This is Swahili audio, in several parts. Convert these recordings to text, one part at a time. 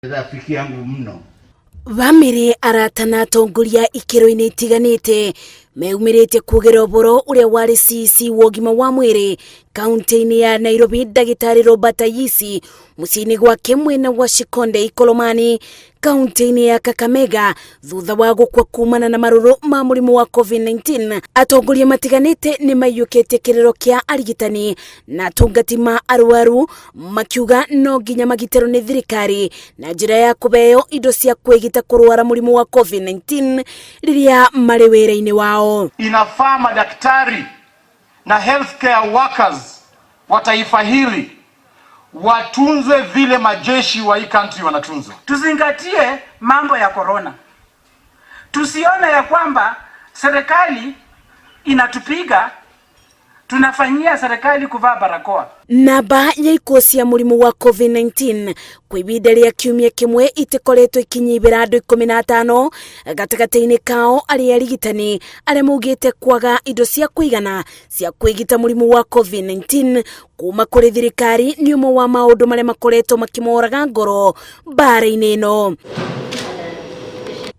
Rafiki yangu mno. Bamĩrĩ aratana atongoria ikĩro-inĩ itiganĩte meumirĩte kugira ũboro ũrĩa warĩ CC wa ũgima wa mwĩrĩ kaunti-inĩ ya Nairobi Ndagĩtarĩ Robert Ayisi mũciĩ-inĩ gwake mwena wa Shikonde Ikolomani kaunti-inĩ ya Kakamega thutha wa gũkua kumana na marũrũ ma mũrimũ wa COVID-19. Atongoria matiganĩte nĩ maiyũkĩtie kĩrĩro kĩa arigitani na atungati ma arwaru makiuga no nginya magitĩrwo nĩ thirikari na njĩra ya kũbeo indo cia kwĩgita kũrwara mũrimũ wa COVID-19 rĩrĩa marĩ wĩra-inĩ wao. Inafaa madaktari na healthcare workers wa taifa hili watunzwe vile majeshi wa hii country wanatunzwa. Tuzingatie mambo ya corona. Tusione ya kwamba serikali inatupiga, tunafanyia serikali kuvaa barakoa. Namba ya ikuũ cia mũrimũ wa COVID-19 kwa ihinda rĩa kiumia kĩmwe itikoretwo ikinyibĩra andũ 15 gatagatĩ-inĩ kao arĩa arigitani arĩa maugĩte kwaga indo cia kũigana cia kwĩgita mũrimũ wa COVID-19 kuma kũrĩ thirikari nĩ ũmwe wa maũndũ marĩa makoretwo makĩmoraga ngoro mbara-inĩ ĩno.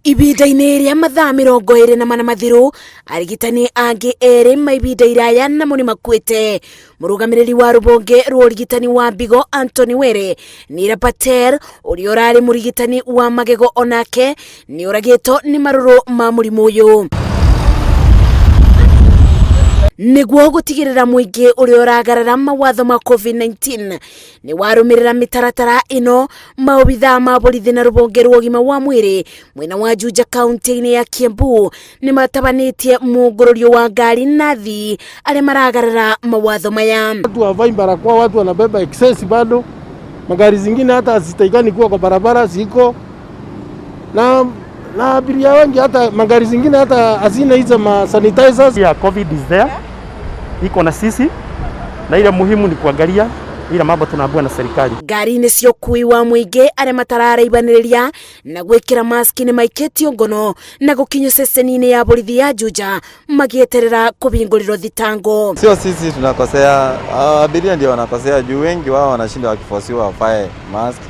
Ibinda-inĩ rĩa mathaa 24 mathiru arigitani angĩ erĩ maibinda iraya na mũni makuĩte. Mũrũgamĩrĩri wa rũbonge rwa ũrigitani wa Bigo Anthony Were Nira Patel ũrĩa ũrarĩ mũrigitani wa magego onake nĩ ũragĩtwo nĩ marũrũ ma mũrimũ ũyũ. Nĩguo gũtigĩrĩra mũingĩ ũrĩa ũragarara mawatho ma COVID-19 nĩ warũmĩrĩra mĩtaratara ĩno, maobithaa ma borithi na rũbonge rwa ũgima wa mwĩrĩ mwena wa Juja kaunti-inĩ ya Kiambu nĩ matabanĩtie mũngũrũrio wa ngari na athii arĩa maragarara mawatho maya. Watu wavai barakoa, watu wanabeba excess bado, magari zingine hata hazitaikani kuwa kwa barabara ziko na abiria wengi, hata magari zingine hata hazina hizo ma sanitizers. Ya COVID is there, iko na sisi, na ile muhimu ni kuangalia ile mambo tunaambiwa na serikali. Ngari nĩ cio kui wa mũingĩ arĩa matararaibanĩrĩria na gwĩkĩra maski nĩ maikĩtio ngono na gũkinyio ceceni-inĩ ya borithi ya Juja magĩeterera kũbingũrĩrwo thitango. Sio sisi tunakosea, abiria ndio wanakosea juu wengi wao wanashinda wakifosiwa wafae mask.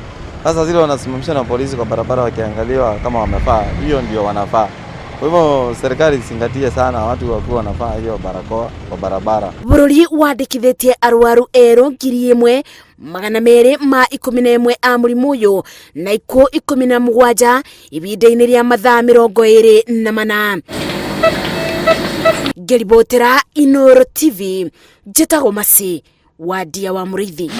Sasa zile wanasimamishwa na polisi kwa barabara wakiangaliwa kama wamefaa, hiyo ndio wanafaa. Kwa hivyo serikali isingatie sana watu wakuwa wanafaa hiyo barakoa kwa barabara. Bũrũri wandĩkithĩtie arwaru erũ 1,211 a mũrimũ ũyũ na ikuũ 17 ibinda-inĩ rĩa mathaa 24. Ngĩribotera Inooro TV, njĩtagwo Masi wa Ndia wa Mũrĩithi.